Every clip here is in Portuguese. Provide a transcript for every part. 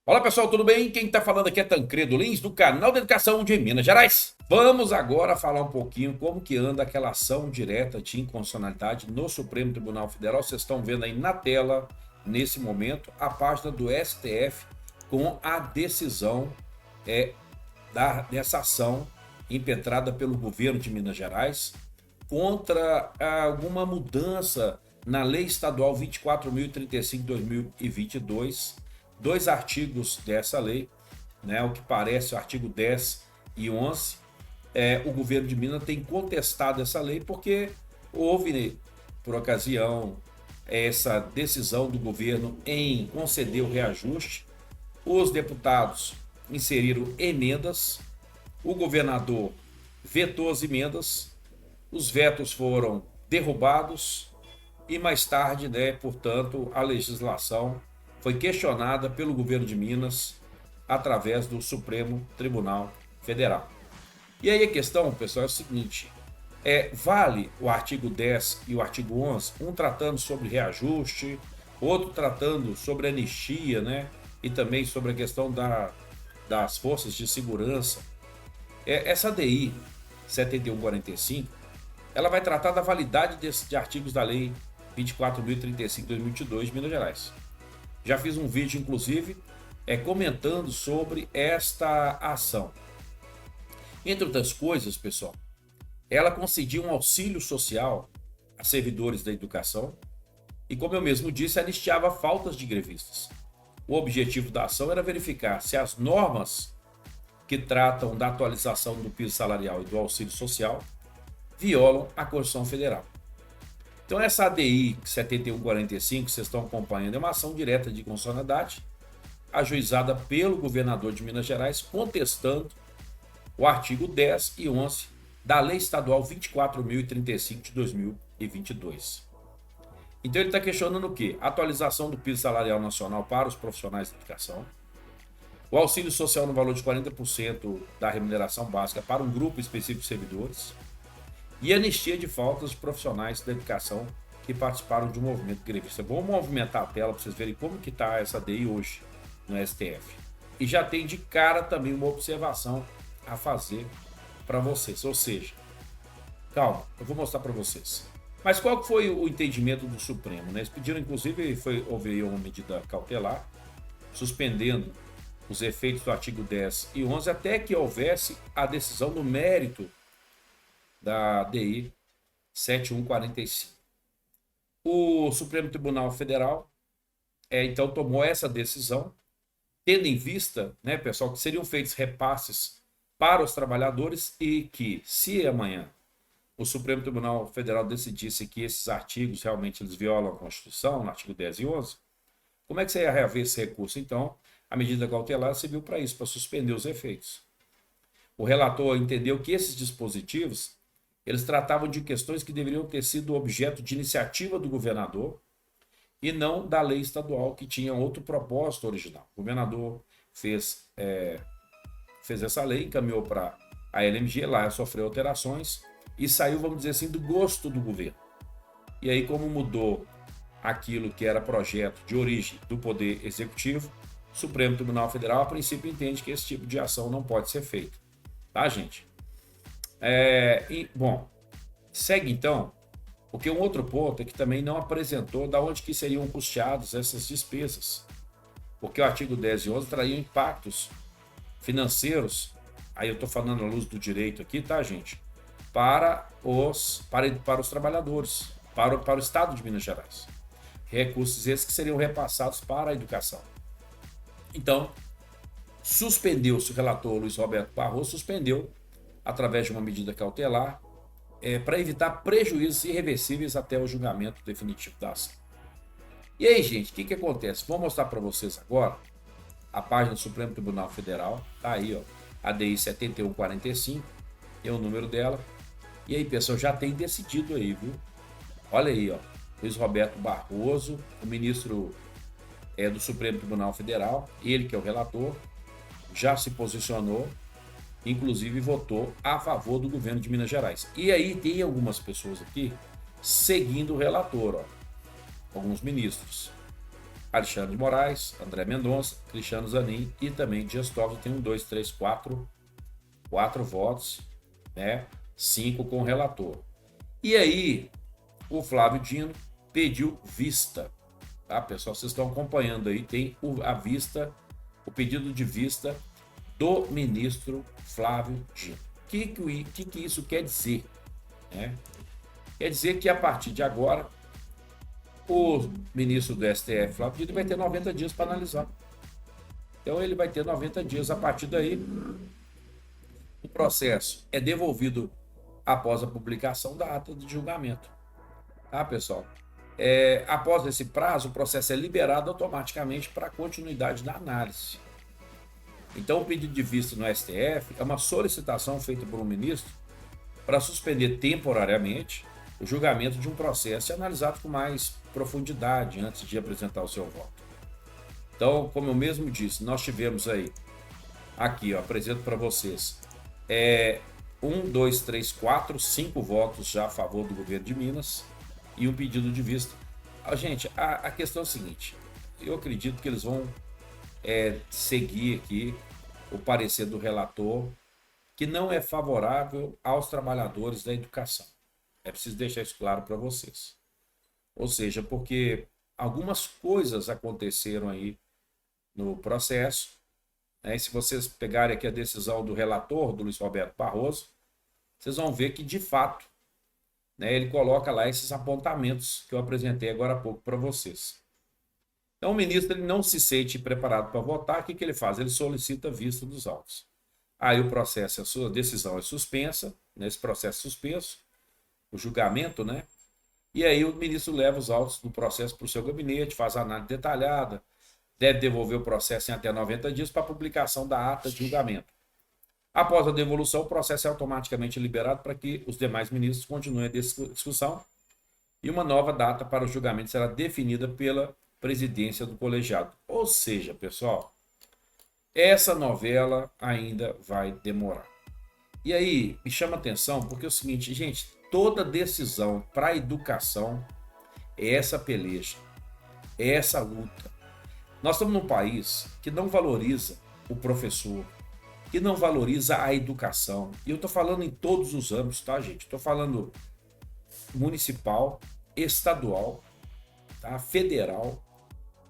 Olá pessoal, tudo bem? Quem está falando aqui é Tancredo Lins, do canal de Educação de Minas Gerais. Vamos agora falar um pouquinho como que anda aquela ação direta de inconstitucionalidade no Supremo Tribunal Federal. Vocês estão vendo aí na tela, nesse momento, a página do STF com a decisão dessa ação impetrada pelo governo de Minas Gerais contra alguma mudança na Lei Estadual 24.035 de 2022, dois artigos dessa lei, né, o que parece o artigo 10 e 11. O governo de Minas tem contestado essa lei porque houve, por ocasião, essa decisão do governo em conceder o reajuste. Os deputados inseriram emendas, o governador vetou as emendas, os vetos foram derrubados e mais tarde, né, portanto, a legislação foi questionada pelo governo de Minas através do Supremo Tribunal Federal. E aí a questão, pessoal, é o seguinte: vale o artigo 10 e o artigo 11, um tratando sobre reajuste, outro tratando sobre anistia, né? E também sobre a questão das forças de segurança. Essa DI 7145, ela vai tratar da validade de artigos da Lei 24.035 de 2022 de Minas Gerais. Já fiz um vídeo, inclusive, comentando sobre esta ação. Entre outras coisas, pessoal, ela concedia um auxílio social a servidores da educação e, como eu mesmo disse, anistiava faltas de grevistas. O objetivo da ação era verificar se as normas que tratam da atualização do piso salarial e do auxílio social violam a Constituição Federal. Então essa ADI 7145 que vocês estão acompanhando é uma ação direta de inconstitucionalidade ajuizada pelo governador de Minas Gerais contestando o artigo 10 e 11 da Lei Estadual 24.035 de 2022. Então ele está questionando o quê? A atualização do piso salarial nacional para os profissionais de educação, o auxílio social no valor de 40% da remuneração básica para um grupo específico de servidores e anistia de faltas de profissionais da educação que participaram de um movimento grevista. Vamos movimentar a tela para vocês verem como que está essa DI hoje no STF. E já tem de cara também uma observação a fazer para vocês. Ou seja, calma, eu vou mostrar para vocês. Mas qual que foi o entendimento do Supremo? Né? Eles pediram, inclusive, houve uma medida cautelar, suspendendo os efeitos do artigo 10 e 11 até que houvesse a decisão no mérito da DI 7145. O Supremo Tribunal Federal então tomou essa decisão, tendo em vista, né, pessoal, que seriam feitos repasses para os trabalhadores e que, se amanhã o Supremo Tribunal Federal decidisse que esses artigos realmente eles violam a Constituição, no artigo 10 e 11, como é que você ia reaver esse recurso? Então, a medida cautelar serviu para isso, para suspender os efeitos. O relator entendeu que esses dispositivos eles tratavam de questões que deveriam ter sido objeto de iniciativa do governador e não da lei estadual, que tinha outro propósito original. O governador fez essa lei, encaminhou para a LMG, lá sofreu alterações e saiu, vamos dizer assim, do gosto do governo. E aí, como mudou aquilo que era projeto de origem do Poder Executivo, o Supremo Tribunal Federal, a princípio, entende que esse tipo de ação não pode ser feita. Tá, gente? Bom, segue então, porque um outro ponto é que também não apresentou de onde que seriam custeadas essas despesas. Porque o artigo 10 e 11 trariam impactos financeiros, aí eu estou falando à luz do direito aqui, tá, gente? Para os trabalhadores, para o Estado de Minas Gerais. Recursos esses que seriam repassados para a educação. Então, suspendeu-se, o relator Luiz Roberto Barroso suspendeu, através de uma medida cautelar, para evitar prejuízos irreversíveis até o julgamento definitivo da ação. E aí, gente, o que acontece? Vou mostrar para vocês agora a página do Supremo Tribunal Federal, tá aí, ó, a DI 7145, é o número dela. E aí, pessoal, já tem decidido aí, viu? Olha aí, ó, Luiz Roberto Barroso, o ministro do Supremo Tribunal Federal, ele que é o relator, já se posicionou, inclusive votou a favor do governo de Minas Gerais. E aí tem algumas pessoas aqui seguindo o relator, ó, alguns ministros. Alexandre de Moraes, André Mendonça, Cristiano Zanin e também Dias Toffoli. Tem 1, 2, 3, 4 votos, né? 5 com o relator. E aí, o Flávio Dino pediu vista. Tá, pessoal? Vocês estão acompanhando aí, tem o pedido de vista do ministro Flávio Dino. O que isso quer dizer? Né? Quer dizer que a partir de agora, o ministro do STF, Flávio Dino, vai ter 90 dias para analisar. Então ele vai ter 90 dias. A partir daí, o processo é devolvido após a publicação da ata de julgamento. Tá, pessoal? Após esse prazo, o processo é liberado automaticamente para a continuidade da análise. Então, o pedido de vista no STF é uma solicitação feita por um ministro para suspender temporariamente o julgamento de um processo e analisado com mais profundidade antes de apresentar o seu voto. Então, como eu mesmo disse, nós tivemos aí, aqui, ó, apresento para vocês, 1, 2, 3, 4, 5 votos já a favor do governo de Minas e um pedido de vista. Gente, a questão é a seguinte, eu acredito que eles vão seguir aqui o parecer do relator, que não é favorável aos trabalhadores da educação. É preciso deixar isso claro para vocês. Ou seja, porque algumas coisas aconteceram aí no processo, né? Se vocês pegarem aqui a decisão do relator, do Luiz Roberto Barroso, vocês vão ver que, de fato, né, ele coloca lá esses apontamentos que eu apresentei agora há pouco para vocês. Então, o ministro ele não se sente preparado para votar, o que ele faz? Ele solicita vista dos autos. Aí o processo, a sua decisão é suspensa, nesse processo suspenso, o julgamento, né? E aí o ministro leva os autos do processo para o seu gabinete, faz a análise detalhada, deve devolver o processo em até 90 dias para a publicação da ata de julgamento. Após a devolução, o processo é automaticamente liberado para que os demais ministros continuem a discussão e uma nova data para o julgamento será definida pela presidência do colegiado. Ou seja, pessoal, essa novela ainda vai demorar. E aí, me chama a atenção, porque é o seguinte, gente, toda decisão para a educação é essa peleja, é essa luta. Nós estamos num país que não valoriza o professor, que não valoriza a educação. E eu estou falando em todos os âmbitos, tá, gente? Estou falando municipal, estadual, tá? Federal,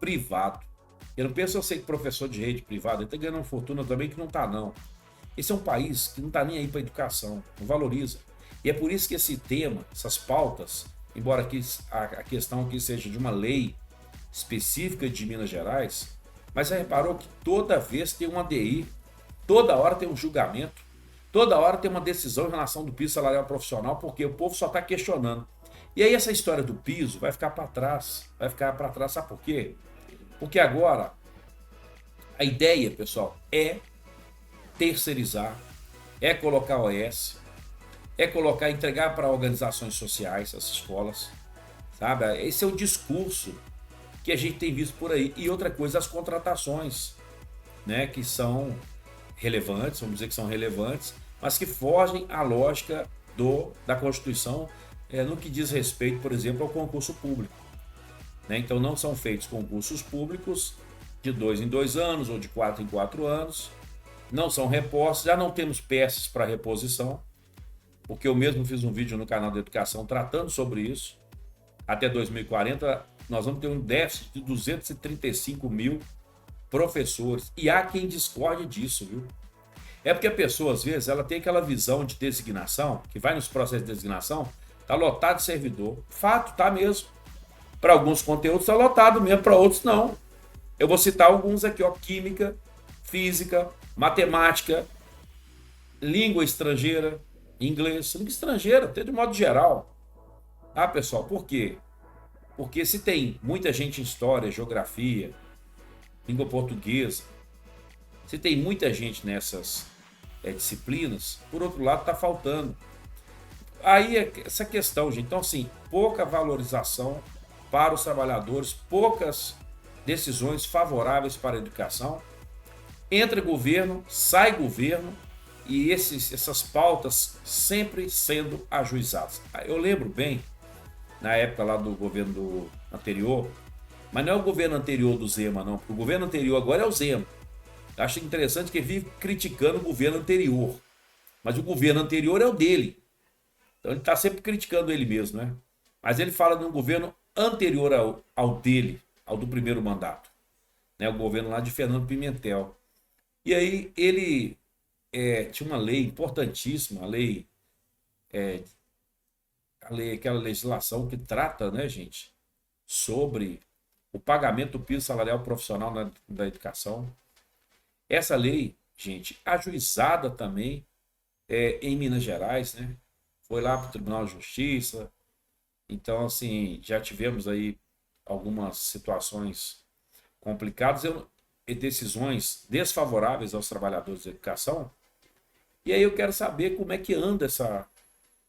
privado. Eu não penso, eu sei que professor de rede privada está ganhando uma fortuna também que não está, não. Esse é um país que não está nem aí para a educação, não valoriza. E é por isso que esse tema, essas pautas, embora aqui a questão aqui seja de uma lei específica de Minas Gerais, mas você reparou que toda vez tem um ADI, toda hora tem um julgamento, toda hora tem uma decisão em relação do piso salarial profissional, porque o povo só está questionando. E aí essa história do piso vai ficar para trás, sabe por quê? Porque agora a ideia, pessoal, é terceirizar, é colocar OS, é colocar, entregar para organizações sociais, as escolas, sabe? Esse é o discurso que a gente tem visto por aí. E outra coisa, as contratações, né, que são relevantes, vamos dizer que são relevantes, mas que fogem à lógica da Constituição no que diz respeito, por exemplo, ao concurso público. Né? Então não são feitos concursos públicos de 2 em 2 anos ou de 4 em 4 anos, não são repostos, já não temos peças para reposição, porque eu mesmo fiz um vídeo no canal da Educação tratando sobre isso. Até 2040 nós vamos ter um déficit de 235 mil professores, e há quem discorde disso, viu? É porque a pessoa, às vezes, ela tem aquela visão de designação, que vai nos processos de designação, tá lotado de servidor. Fato, tá mesmo. Para alguns conteúdos tá lotado mesmo, para outros não. Eu vou citar alguns aqui, ó: química, física, matemática, língua estrangeira, inglês, língua estrangeira, até de modo geral. Ah, pessoal, por quê? Porque se tem muita gente em história, geografia, língua portuguesa, se tem muita gente nessas disciplinas, por outro lado está faltando. Aí essa questão, gente, então assim, pouca valorização para os trabalhadores, poucas decisões favoráveis para a educação, entra governo, sai governo, e essas pautas sempre sendo ajuizadas. Eu lembro bem, na época lá do governo anterior, Mas não é o governo anterior do Zema, não. Porque o governo anterior agora é o Zema. Eu acho interessante que ele vive criticando o governo anterior. Mas o governo anterior é o dele. Então ele está sempre criticando ele mesmo, né? Mas ele fala de um governo anterior ao dele, ao do primeiro mandato. Né? O governo lá de Fernando Pimentel. E aí ele tinha uma lei importantíssima, aquela legislação que trata, né, gente, sobre o pagamento do piso salarial profissional da educação. Essa lei, gente, ajuizada também em Minas Gerais, né? Foi lá para o Tribunal de Justiça. Então, assim, já tivemos aí algumas situações complicadas e decisões desfavoráveis aos trabalhadores da educação. E aí eu quero saber como é que anda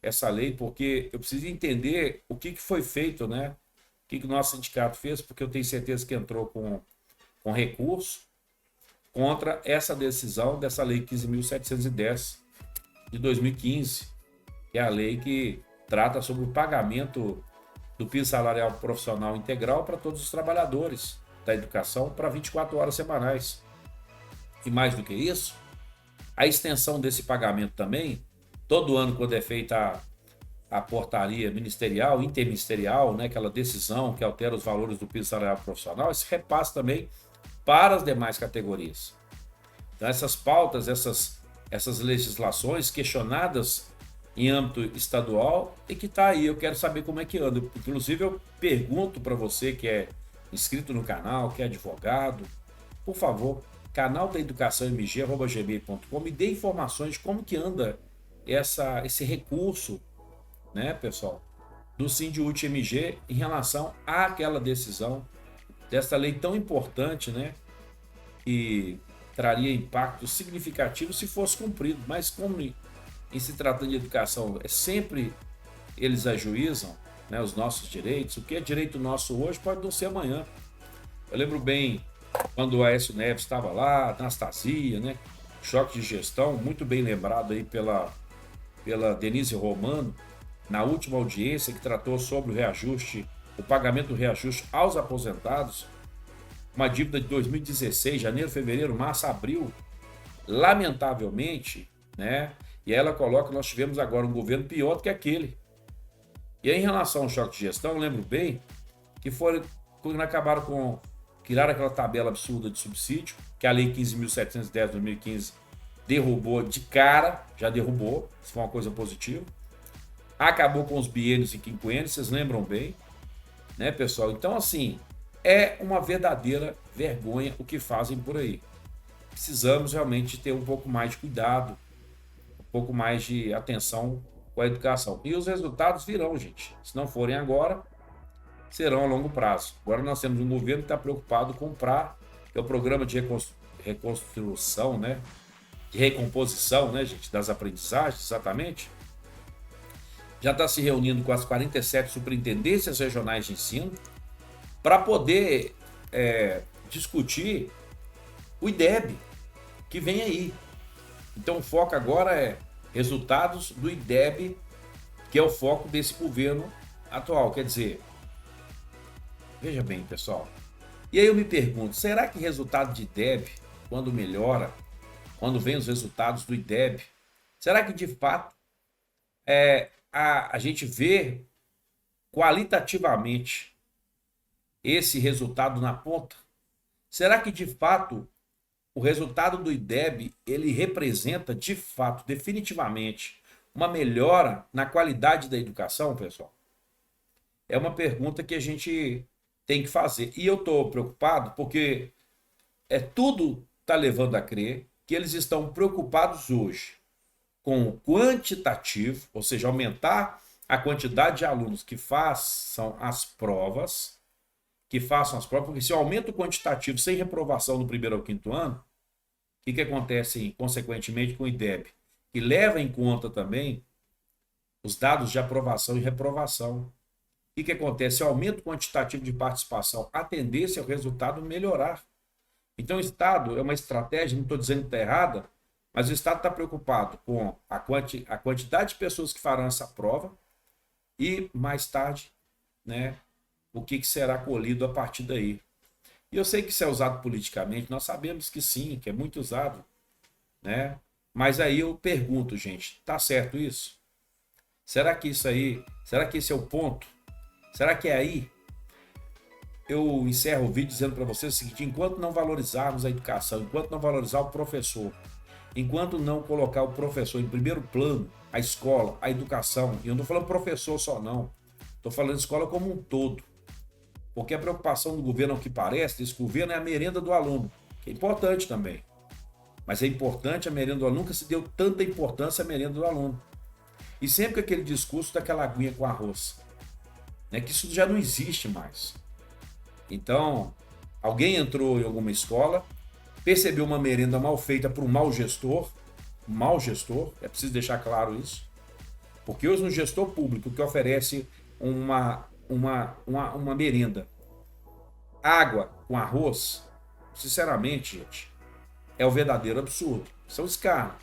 essa lei, porque eu preciso entender o que foi feito, né? O que o nosso sindicato fez, porque eu tenho certeza que entrou com recurso contra essa decisão dessa lei 15.710 de 2015, que é a lei que trata sobre o pagamento do piso salarial profissional integral para todos os trabalhadores da educação para 24 horas semanais. E mais do que isso, a extensão desse pagamento também, todo ano quando é feita a portaria ministerial, interministerial, né, aquela decisão que altera os valores do piso salarial profissional, esse repasse também para as demais categorias. Então essas pautas, essas legislações questionadas em âmbito estadual e que está aí, eu quero saber como é que anda. Inclusive eu pergunto para você que é inscrito no canal, que é advogado, por favor, canal da educação mg@gmail.com, me dê informações de como que anda esse recurso, né, pessoal, do Sindiúti MG em relação àquela decisão dessa lei tão importante, né, que traria impacto significativo se fosse cumprido, mas como em se tratando de educação, sempre eles ajuizam, né, os nossos direitos, o que é direito nosso hoje pode não ser amanhã. Eu lembro bem quando o Aécio Neves estava lá, Anastasia, né, choque de gestão, muito bem lembrado aí pela Denise Romano, na última audiência que tratou sobre o reajuste, o pagamento do reajuste aos aposentados, uma dívida de 2016, janeiro, fevereiro, março, abril, lamentavelmente, né? E aí ela coloca, nós tivemos agora um governo pior do que aquele. E aí, em relação ao choque de gestão, eu lembro bem que foi quando acabaram criaram aquela tabela absurda de subsídio, que a lei 15.710 de 2015 derrubou de cara, já derrubou, isso foi uma coisa positiva. Acabou com os biênios e quinquênios, vocês lembram bem, né, pessoal? Então, assim, é uma verdadeira vergonha o que fazem por aí. Precisamos realmente ter um pouco mais de cuidado, um pouco mais de atenção com a educação. E os resultados virão, gente. Se não forem agora, serão a longo prazo. Agora nós temos um governo que está preocupado com o PRA, que é o Programa de Reconstrução, né? De recomposição, né, gente, das aprendizagens, exatamente. Já está se reunindo com as 47 superintendências regionais de ensino para poder discutir o IDEB que vem aí. Então o foco agora é resultados do IDEB, que é o foco desse governo atual. Quer dizer, veja bem, pessoal. E aí eu me pergunto, será que resultado de IDEB, quando melhora, quando vem os resultados do IDEB, será que de fato a gente vê qualitativamente esse resultado na ponta? Será que de fato o resultado do IDEB ele representa de fato, definitivamente, uma melhora na qualidade da educação, pessoal? É uma pergunta que a gente tem que fazer. E eu estou preocupado porque tudo está levando a crer que eles estão preocupados hoje com o quantitativo, ou seja, aumentar a quantidade de alunos que façam as provas, porque se eu aumento o quantitativo sem reprovação no primeiro ao quinto ano, o que acontece consequentemente com o IDEB? Que leva em conta também os dados de aprovação e reprovação. O que acontece? Se eu aumento o quantitativo de participação, a tendência é o resultado melhorar. Então o Estado é uma estratégia, não estou dizendo que está errada, mas o Estado está preocupado com a quantidade de pessoas que farão essa prova e mais tarde, né, o que será colhido a partir daí. E eu sei que isso é usado politicamente, nós sabemos que sim, que é muito usado, né? Mas aí eu pergunto, gente, tá certo isso? Será que esse é o ponto? Será que é aí? Eu encerro o vídeo dizendo para vocês o seguinte: enquanto não valorizarmos a educação, enquanto não valorizar o professor, enquanto não colocar o professor em primeiro plano, a escola, a educação, e eu não estou falando professor só não, estou falando escola como um todo, porque a preocupação do governo, ao que parece, desse governo é a merenda do aluno, que é importante também, mas é importante a merenda do aluno, nunca se deu tanta importância à merenda do aluno, e sempre com aquele discurso daquela aguinha com arroz, né, que isso já não existe mais. Então, alguém entrou em alguma escola, percebeu uma merenda mal feita por um mau gestor, é preciso deixar claro isso, porque hoje no gestor público que oferece uma merenda, água com arroz, sinceramente, gente, é o verdadeiro absurdo, são escárnios.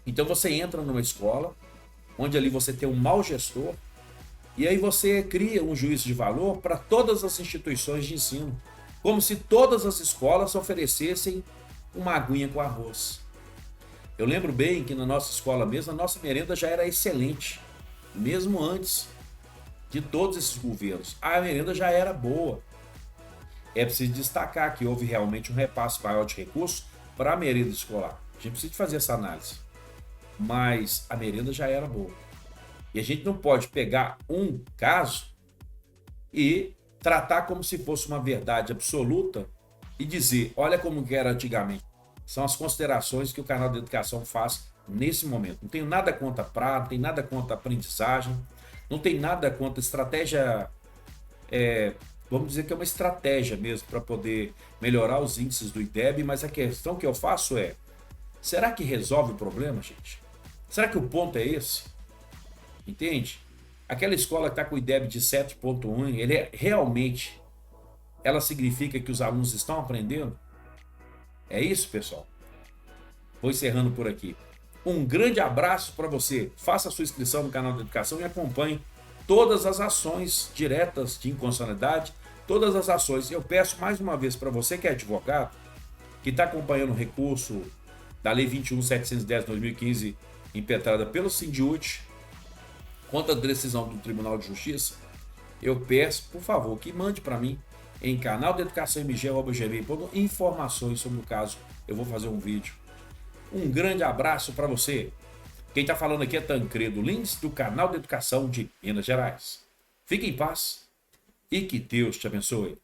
Então você entra numa escola, onde ali você tem um mau gestor, e aí você cria um juízo de valor para todas as instituições de ensino, como se todas as escolas oferecessem uma aguinha com arroz. Eu lembro bem que na nossa escola mesmo, a nossa merenda já era excelente, mesmo antes de todos esses governos. A merenda já era boa. É preciso destacar que houve realmente um repasse maior de recursos para a merenda escolar. A gente precisa fazer essa análise. Mas a merenda já era boa. E a gente não pode pegar um caso e tratar como se fosse uma verdade absoluta e dizer, olha como era antigamente. São as considerações que o canal de educação faz nesse momento. Não tenho nada contra prática, não tem nada contra aprendizagem, não tem nada contra estratégia, vamos dizer que é uma estratégia mesmo para poder melhorar os índices do IDEB, mas a questão que eu faço é, será que resolve o problema, gente? Será que o ponto é esse? Entende? Aquela escola que está com o IDEB de 7.1, realmente, ela significa que os alunos estão aprendendo? É isso, pessoal? Vou encerrando por aqui. Um grande abraço para você. Faça a sua inscrição no canal da Educação e acompanhe todas as ações diretas de inconstitucionalidade, todas as ações. Eu peço mais uma vez para você que é advogado, que está acompanhando o recurso da Lei 21.710/2015, impetrada pelo Sindiúte, contra a decisão do Tribunal de Justiça, eu peço, por favor, que mande para mim em canaldeeducaçãomg@gmail.com informações sobre o caso. Eu vou fazer um vídeo. Um grande abraço para você. Quem está falando aqui é Tancredo Lins, do canal de Educação de Minas Gerais. Fique em paz e que Deus te abençoe.